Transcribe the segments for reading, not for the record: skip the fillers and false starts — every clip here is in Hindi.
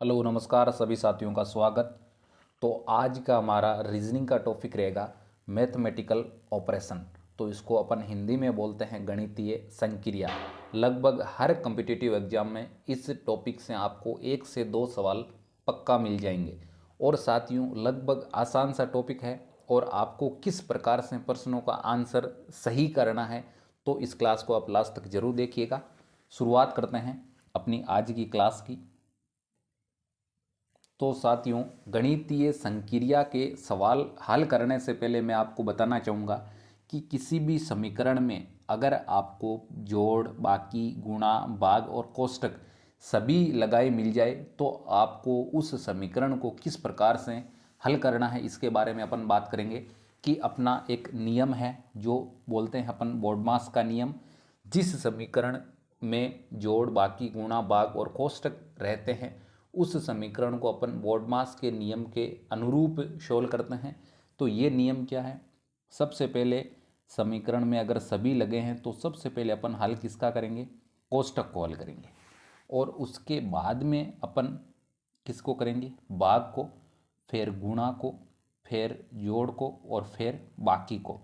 हेलो नमस्कार सभी साथियों का स्वागत। तो आज का हमारा रीजनिंग का टॉपिक रहेगा मैथमेटिकल ऑपरेशन। तो इसको अपन हिंदी में बोलते हैं गणितीय संक्रिया। लगभग हर कम्पिटिटिव एग्जाम में इस टॉपिक से आपको 1 से 2 सवाल पक्का मिल जाएंगे। और साथियों लगभग आसान सा टॉपिक है और आपको किस प्रकार से प्रश्नों का आंसर सही करना है, तो इस क्लास को आप लास्ट तक जरूर देखिएगा। शुरुआत करते हैं अपनी आज की क्लास की। तो साथियों गणितीय संक्रिया के सवाल हल करने से पहले मैं आपको बताना चाहूँगा कि किसी भी समीकरण में अगर आपको जोड़, बाकी, गुणा, भाग और कोष्टक सभी लगाए मिल जाए तो आपको उस समीकरण को किस प्रकार से हल करना है इसके बारे में अपन बात करेंगे। कि अपना एक नियम है जो बोलते हैं अपन बोर्डमास का नियम। जिस समीकरण में जोड़, बाकी, गुणा, भाग और कोष्टक रहते हैं उस समीकरण को अपन बोर्डमास के नियम के अनुरूप सोल्व करते हैं। तो ये नियम क्या है? सबसे पहले समीकरण में अगर सभी लगे हैं तो सबसे पहले अपन हल किसका करेंगे? कोष्टक को हल करेंगे। और उसके बाद में अपन किसको करेंगे? भाग को, फिर गुणा को, फिर जोड़ को और फिर बाकी को।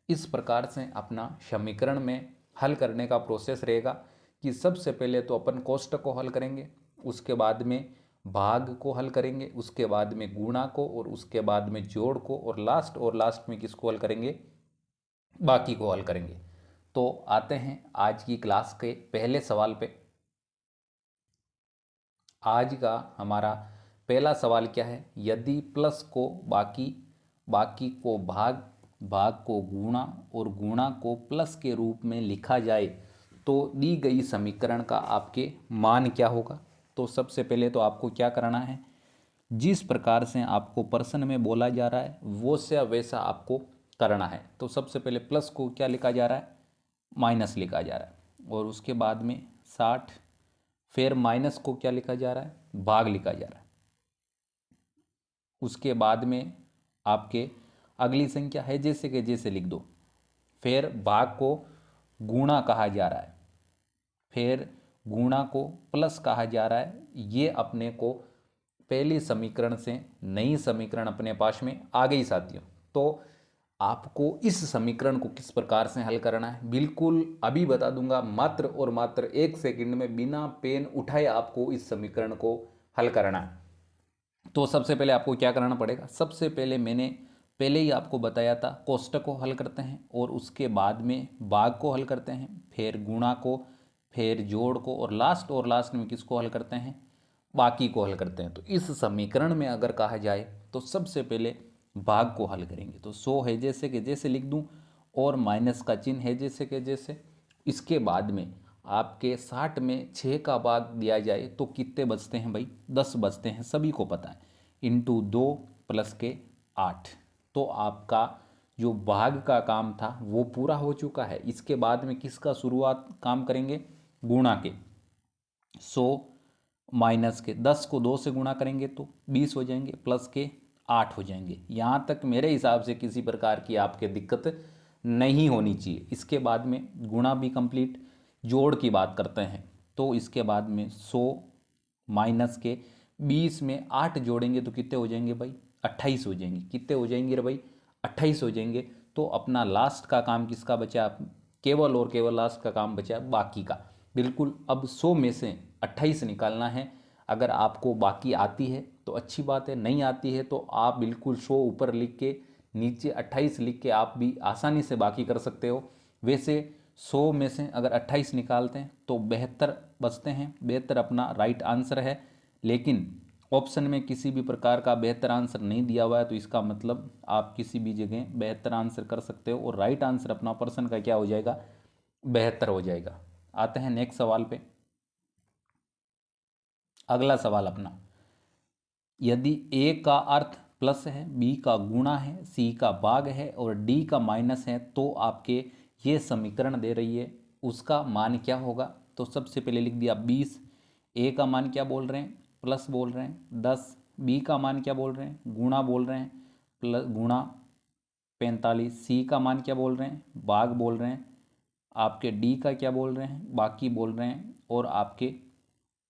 इस प्रकार से अपना समीकरण में हल करने का प्रोसेस रहेगा कि सबसे पहले तो अपन कोष्टक को हल करेंगे, उसके बाद में भाग को हल करेंगे, उसके बाद में गुणा को और उसके बाद में जोड़ को और लास्ट में किसको हल करेंगे? बाकी को हल करेंगे। तो आते हैं आज की क्लास के पहले सवाल पे। आज का हमारा पहला सवाल क्या है? यदि प्लस को बाकी, बाकी को भाग, भाग को गुणा और गुणा को प्लस के रूप में लिखा जाए तो दी गई समीकरण का आपके मान क्या होगा? तो सबसे पहले तो आपको क्या करना है, जिस प्रकार से आपको प्रश्न में बोला जा रहा है वो से वैसा आपको करना है। तो सबसे पहले प्लस को क्या लिखा जा रहा है? माइनस लिखा जा रहा है। और उसके बाद में 60, फिर माइनस को क्या लिखा जा रहा है? भाग लिखा जा रहा है। उसके बाद में आपके अगली संख्या है जैसे कि जैसे लिख दो। फिर भाग को गुणा कहा जा रहा है, फिर गुणा को प्लस कहा जा रहा है। ये अपने को पहली समीकरण से नई समीकरण अपने पास में आ गई साथियों। तो आपको इस समीकरण को किस प्रकार से हल करना है बिल्कुल अभी बता दूंगा। मात्र और मात्र 1 सेकंड में बिना पेन उठाए आपको इस समीकरण को हल करना है। तो सबसे पहले आपको क्या करना पड़ेगा? सबसे पहले मैंने पहले ही आपको बताया था कोष्टक को हल करते हैं और उसके बाद में भाग को हल करते हैं, फिर गुणा को, फिर जोड़ को और लास्ट में किसको हल करते हैं? बाकी को हल करते हैं। तो इस समीकरण में अगर कहा जाए तो सबसे पहले भाग को हल करेंगे। तो 100 है जैसे कि जैसे लिख दूं और माइनस का चिन्ह है जैसे कि जैसे। इसके बाद में आपके 60 में 6 का भाग दिया जाए तो कितने बचते हैं भाई? 10 बचते हैं, सभी को पता है। इंटू 2 प्लस के 8। तो आपका जो भाग का काम था वो पूरा हो चुका है। इसके बाद में किसका शुरुआत काम करेंगे? गुणा के। 100 माइनस के 10 को 2 से गुणा करेंगे तो 20 हो जाएंगे, प्लस के 8 हो जाएंगे। यहाँ तक मेरे हिसाब से किसी प्रकार की आपके दिक्कत नहीं होनी चाहिए। इसके बाद में गुणा भी कंप्लीट। जोड़ की बात करते हैं तो इसके बाद में 100 माइनस के 20 में 8 जोड़ेंगे तो कितने हो जाएंगे भाई? 28 हो जाएंगे। कितने हो जाएंगे रे भाई? 28 हो जाएंगे। तो अपना लास्ट का काम किसका बचा? केवल और केवल लास्ट का काम बचा बाकी का। बिल्कुल। अब 100 में से 28 निकालना है। अगर आपको बाकी आती है तो अच्छी बात है, नहीं आती है तो आप बिल्कुल 100 ऊपर लिख के नीचे 28 लिख के आप भी आसानी से बाकी कर सकते हो। वैसे 100 में से अगर 28 निकालते हैं तो 72 बचते हैं। 72 अपना राइट आंसर है। लेकिन ऑप्शन में किसी भी प्रकार का बेहतर आंसर नहीं दिया हुआ है तो इसका मतलब आप किसी भी जगह बेहतर आंसर कर सकते हो और राइट आंसर अपना पर्सन का क्या हो जाएगा? 72 हो जाएगा। आते हैं नेक्स्ट सवाल पे। अगला सवाल अपना, यदि ए का अर्थ प्लस है, बी का गुणा है, सी का भाग है और डी का माइनस है तो आपके ये समीकरण दे रही है उसका मान क्या होगा? तो सबसे पहले लिख दिया 20। ए का मान क्या बोल रहे हैं? प्लस बोल रहे हैं 10। बी का मान क्या बोल रहे हैं? गुणा बोल रहे हैं, प्लस गुणा 45। सी का मान क्या बोल रहे हैं? भाग बोल रहे हैं। आपके डी का क्या बोल रहे हैं? बाकी बोल रहे हैं। और आपके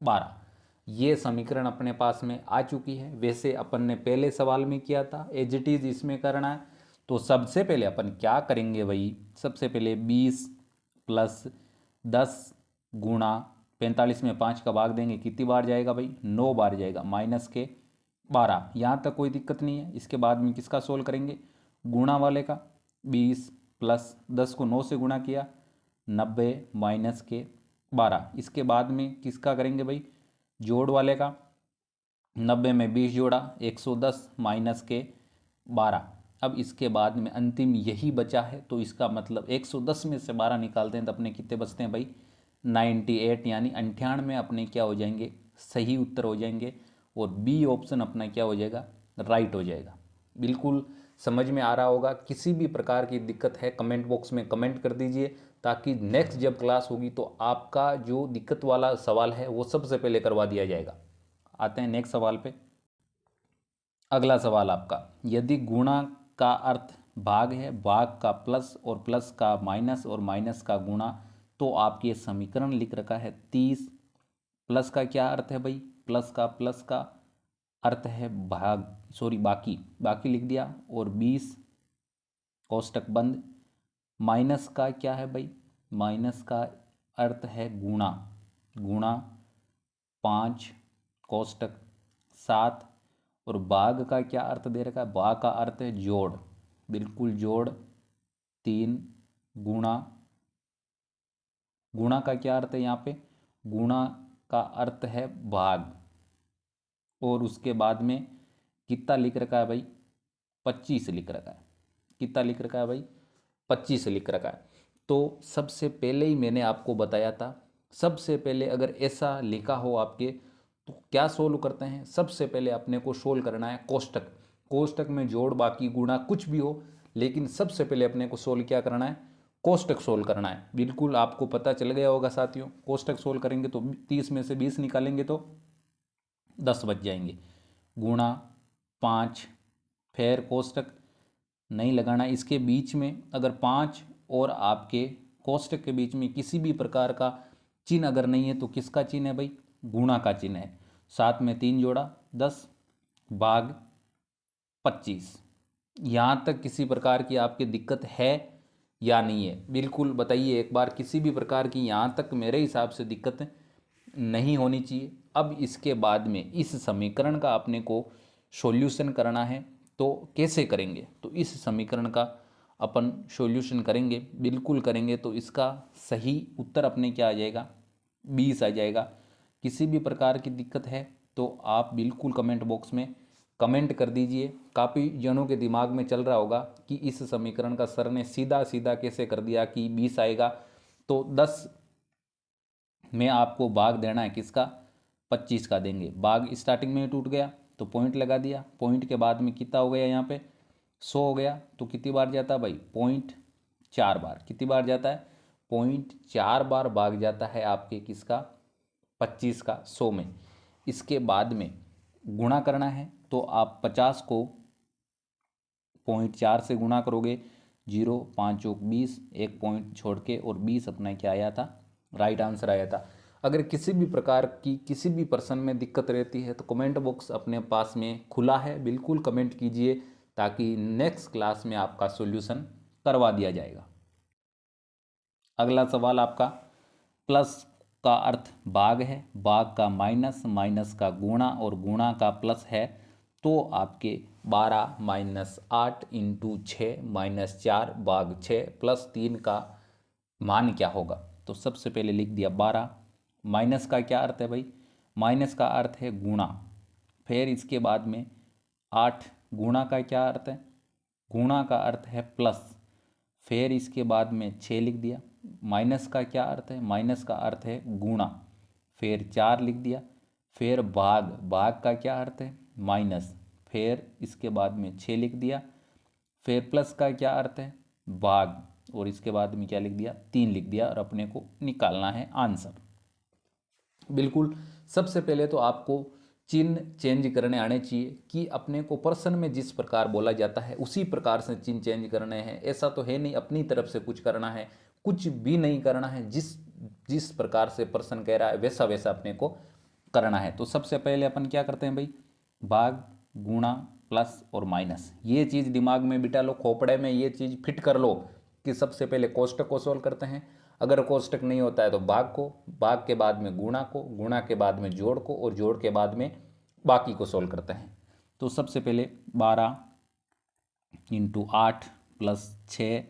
12। ये समीकरण अपने पास में आ चुकी है। वैसे अपन ने पहले सवाल में किया था, एज इट इज़ इसमें करना है। तो सबसे पहले अपन क्या करेंगे भाई, सबसे पहले 20 + 10 गुणा 45 में 5 का भाग देंगे, कितनी बार जाएगा भाई, 9 बार जाएगा, माइनस के 12। यहाँ तक कोई दिक्कत नहीं है। इसके बाद में किसका सोल्व करेंगे, गुणा वाले का। 20 + 10 को 9 से गुणा किया, 90 माइनस के 12। इसके बाद में किसका करेंगे भाई, जोड़ वाले का। 90 में 20 जोड़ा, 110 माइनस के 12। अब इसके बाद में अंतिम यही बचा है, तो इसका मतलब 110 में से 12 निकालते हैं तो अपने कितने बचते हैं भाई, 98, यानी 98 अपने क्या हो जाएंगे, सही उत्तर हो जाएंगे। और बी ऑप्शन अपना क्या हो जाएगा, राइट हो जाएगा। बिल्कुल समझ में आ रहा होगा। किसी भी प्रकार की दिक्कत है कमेंट बॉक्स में कमेंट कर दीजिए, ताकि नेक्स्ट जब क्लास होगी तो आपका जो दिक्कत वाला सवाल है वो सबसे पहले करवा दिया जाएगा। आते हैं नेक्स्ट सवाल पे। अगला सवाल आपका, यदि गुणा का अर्थ भाग है, भाग का प्लस और प्लस का माइनस और माइनस का गुणा, तो आपके समीकरण लिख रखा है 30। प्लस का क्या अर्थ है भाई, प्लस का अर्थ है भाग, सॉरी बाकी, बाकी लिख दिया, और 20 कोष्टक बंद। माइनस का क्या है भाई, माइनस का अर्थ है गुणा, गुणा 5 कोष्टक 7। और भाग का क्या अर्थ दे रखा है, भाग का अर्थ है जोड़, बिल्कुल जोड़ 3 गुणा, गुणा का क्या अर्थ है यहाँ पे, गुणा का अर्थ है भाग। और उसके बाद में कितना लिख रखा है भाई, 25 लिख रखा है। कितना लिख रखा है भाई, 25 लिख रखा है। तो सबसे पहले ही मैंने आपको बताया था, सबसे पहले अगर ऐसा लिखा हो आपके तो क्या सोल्व करते हैं, सबसे पहले अपने को सोल्व करना है कोष्टक। कोष्टक में जोड़ बाकी गुणा कुछ भी हो, लेकिन सबसे पहले अपने को सोल्व क्या करना है, कोष्टक सोल्व करना है। बिल्कुल आपको पता चल गया होगा साथियों, कोष्टक सोल्व करेंगे तो 30 में से 20 निकालेंगे तो 10 बच जाएंगे। गुणा 5, फिर कोष्टक नहीं लगाना, इसके बीच में अगर 5 और आपके कोष्टक के बीच में किसी भी प्रकार का चिन्ह अगर नहीं है तो किसका चिन्ह है भाई, गुणा का चिन्ह है। 7 में 3 जोड़ा 10 भाग 25। यहाँ तक किसी प्रकार की आपकी दिक्कत है या नहीं है, बिल्कुल बताइए एक बार। किसी भी प्रकार की यहाँ तक मेरे हिसाब से दिक्कत नहीं होनी चाहिए। अब इसके बाद में इस समीकरण का अपने को सॉल्यूशन करना है, तो कैसे करेंगे, तो इस समीकरण का अपन सॉल्यूशन करेंगे, बिल्कुल करेंगे। तो इसका सही उत्तर अपने क्या आ जाएगा, 20 आ जाएगा। किसी भी प्रकार की दिक्कत है तो आप बिल्कुल कमेंट बॉक्स में कमेंट कर दीजिए। काफ़ी जनों के दिमाग में चल रहा होगा कि इस समीकरण का सर ने सीधा सीधा कैसे कर दिया कि 20 आएगा। तो 10 में आपको भाग देना है किसका, 25 का देंगे। भाग स्टार्टिंग में ही टूट गया तो पॉइंट लगा दिया, पॉइंट के बाद में कितना हो गया यहाँ पे 100 हो गया। तो कितनी बार जाता है भाई, 0.4 बार। कितनी बार जाता है, 0.4 बार भाग जाता है आपके किसका, 25 का 100 में। इसके बाद में गुणा करना है, तो आप 50 को 0.4 से गुणा करोगे, 0 5 चौक 20, एक पॉइंट छोड़ के, और 20 अपना क्या आया था, राइट आंसर आया था। अगर किसी भी प्रकार की किसी भी पर्सन में दिक्कत रहती है तो कमेंट बॉक्स अपने पास में खुला है, बिल्कुल कमेंट कीजिए, ताकि नेक्स्ट क्लास में आपका सॉल्यूशन करवा दिया जाएगा। अगला सवाल आपका, प्लस का अर्थ भाग है, भाग का माइनस, माइनस का गुणा और गुणा का प्लस है, तो आपके 12 - 8 × 6 - 4 भाग 6 + 3 का मान क्या होगा। तो सबसे पहले लिख दिया 12। माइनस का क्या अर्थ है भाई, माइनस का अर्थ है गुणा। फिर इसके बाद में 8, गुणा का क्या अर्थ है, गुणा का अर्थ है प्लस। फिर इसके बाद में 6 लिख दिया। माइनस का क्या अर्थ है, माइनस का अर्थ है गुणा। फिर 4 लिख दिया। फिर भाग, भाग का क्या अर्थ है, माइनस। फिर इसके बाद में 6 लिख दिया। फिर प्लस का क्या अर्थ है, भाग, और इसके बाद में क्या लिख दिया, 3 लिख दिया, और अपने को निकालना है आंसर। बिल्कुल सबसे पहले तो आपको चिन्ह चेंज करने आने चाहिए, कि अपने को पर्सन में जिस प्रकार बोला जाता है उसी प्रकार से चिन्ह चेंज करने हैं। ऐसा तो है नहीं अपनी तरफ से कुछ करना है, कुछ भी नहीं करना है। जिस जिस प्रकार से पर्सन कह रहा है वैसा वैसा अपने को करना है। तो सबसे पहले अपन क्या करते हैं भाई, भाग, गुणा, प्लस और माइनस, ये चीज़ दिमाग में बिठा लो, खोपड़े में ये चीज़ फिट कर लो कि सबसे पहले कोष्टक को सोल्व करते हैं। अगर कोष्टक नहीं होता है तो भाग को, भाग के बाद में गुणा को, गुणा के बाद में जोड़ को, और जोड़ के बाद में बाकी को सोल्व करते हैं। तो सबसे पहले 12 × 8 + 6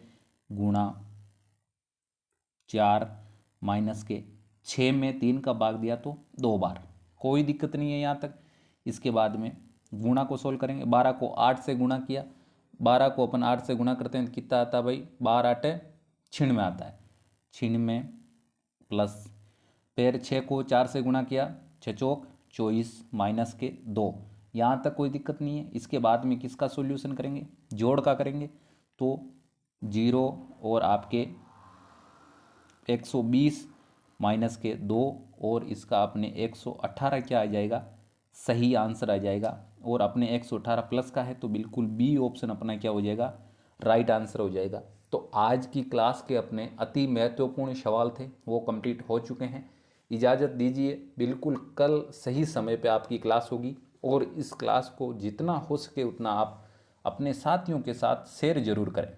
गुणा 4 माइनस के 6 में 3 का भाग दिया तो 2 बार, कोई दिक्कत नहीं है यहाँ तक। इसके बाद में गुणा को सोल्व करेंगे, 12 को 8 से गुणा किया, 12 को अपन 8 से गुणा करते हैं तो कितना आता है भाई, 12 8 96 आता है, 96 प्लस, फिर 6 को 4 से गुणा किया, 6 चौक 24 माइनस के 2, यहाँ तक कोई दिक्कत नहीं है। इसके बाद में किसका सॉल्यूशन करेंगे, जोड़ का करेंगे, तो 0 और आपके 120 माइनस के 2 और इसका अपने 118 क्या आ जाएगा, सही आंसर आ जाएगा। और अपने 118 प्लस का है तो बिल्कुल बी ऑप्शन अपना क्या हो जाएगा, राइट आंसर हो जाएगा। तो आज की क्लास के अपने अति महत्वपूर्ण सवाल थे वो कंप्लीट हो चुके हैं। इजाज़त दीजिए, बिल्कुल कल सही समय पे आपकी क्लास होगी, और इस क्लास को जितना हो सके उतना आप अपने साथियों के साथ शेयर जरूर करें।